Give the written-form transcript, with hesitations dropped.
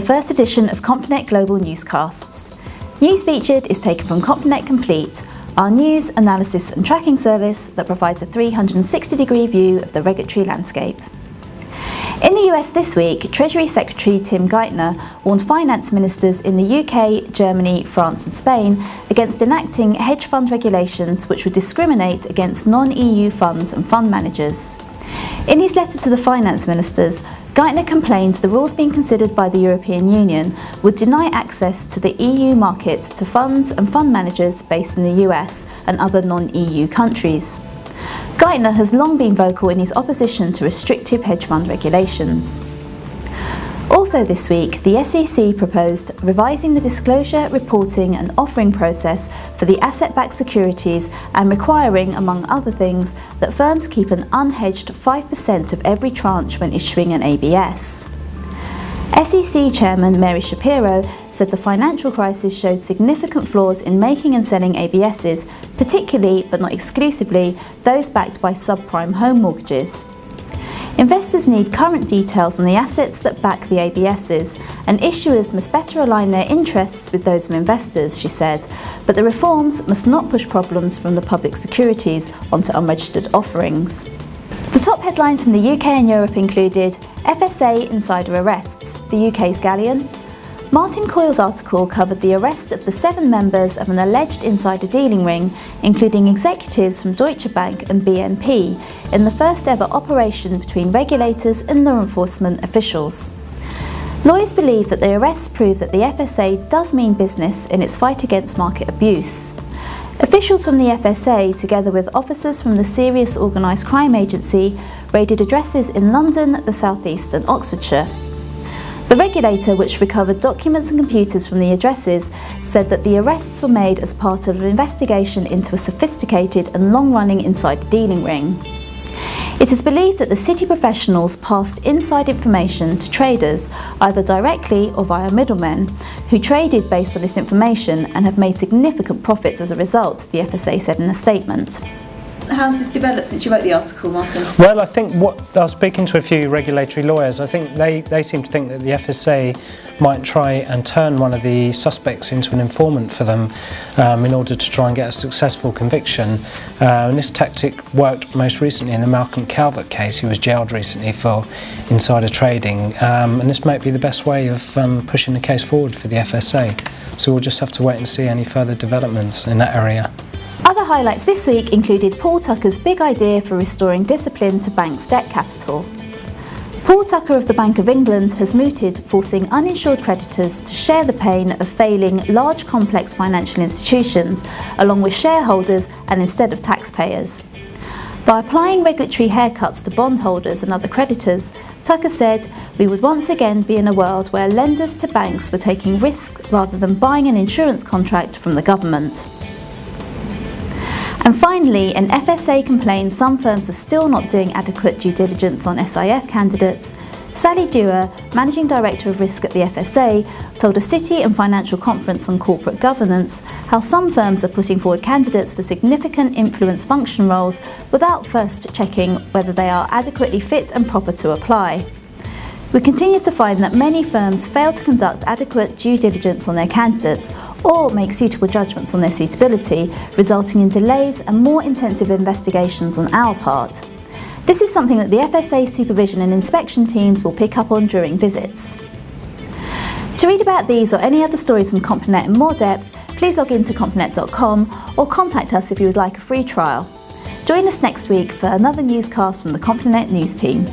first edition of Complinet Global Newscasts. News featured is taken from Complinet Complete, our news, analysis and tracking service that provides a 360-degree view of the regulatory landscape. In the US this week, Treasury Secretary Tim Geithner warned finance ministers in the UK, Germany, France and Spain against enacting hedge fund regulations which would discriminate against non-EU funds and fund managers. In his letter to the finance ministers, Geithner complained the rules being considered by the European Union would deny access to the EU market to funds and fund managers based in the US and other non-EU countries. Geithner has long been vocal in his opposition to restrictive hedge fund regulations. Also this week, the SEC proposed revising the disclosure, reporting and offering process for the asset-backed securities and requiring, among other things, that firms keep an unhedged 5% of every tranche when issuing an ABS. SEC Chairman Mary Shapiro said the financial crisis showed significant flaws in making and selling ABSs, particularly, but not exclusively, those backed by subprime home mortgages. Investors need current details on the assets that back the ABSs, and issuers must better align their interests with those of investors, she said, but the reforms must not push problems from the public securities onto unregistered offerings. The top headlines from the UK and Europe included FSA insider arrests, the UK's galleon. Martin Coyle's article covered the arrest of the 7 members of an alleged insider dealing ring, including executives from Deutsche Bank and BNP, in the first ever operation between regulators and law enforcement officials. Lawyers believe that the arrests prove that the FSA does mean business in its fight against market abuse. Officials from the FSA, together with officers from the Serious Organised Crime Agency, raided addresses in London, the South East and Oxfordshire. The regulator, which recovered documents and computers from the addresses, said that the arrests were made as part of an investigation into a sophisticated and long-running insider dealing ring. It is believed that the city professionals passed inside information to traders, either directly or via middlemen, who traded based on this information and have made significant profits as a result, the FSA said in a statement. How has this developed since you wrote the article, Martin? Well, I think I was speaking to a few regulatory lawyers. I think they seem to think that the FSA might try and turn one of the suspects into an informant for them in order to try and get a successful conviction. And this tactic worked most recently in the Malcolm Calvert case. He was jailed recently for insider trading. And this might be the best way of pushing the case forward for the FSA. So we'll just have to wait and see any further developments in that area. Other highlights this week included Paul Tucker's big idea for restoring discipline to banks' debt capital. Paul Tucker of the Bank of England has mooted, forcing uninsured creditors to share the pain of failing large complex financial institutions, along with shareholders and instead of taxpayers. By applying regulatory haircuts to bondholders and other creditors, Tucker said, "We would once again be in a world where lenders to banks were taking risk rather than buying an insurance contract from the government." And finally, an FSA complains some firms are still not doing adequate due diligence on SIF candidates. Sally Dewar, Managing Director of Risk at the FSA, told a City and Financial Conference on Corporate Governance how some firms are putting forward candidates for significant influence function roles without first checking whether they are adequately fit and proper to apply. We continue to find that many firms fail to conduct adequate due diligence on their candidates or make suitable judgments on their suitability, resulting in delays and more intensive investigations on our part. This is something that the FSA supervision and inspection teams will pick up on during visits. To read about these or any other stories from Complinet in more depth, please log into complinet.com or contact us if you would like a free trial. Join us next week for another newscast from the Complinet News team.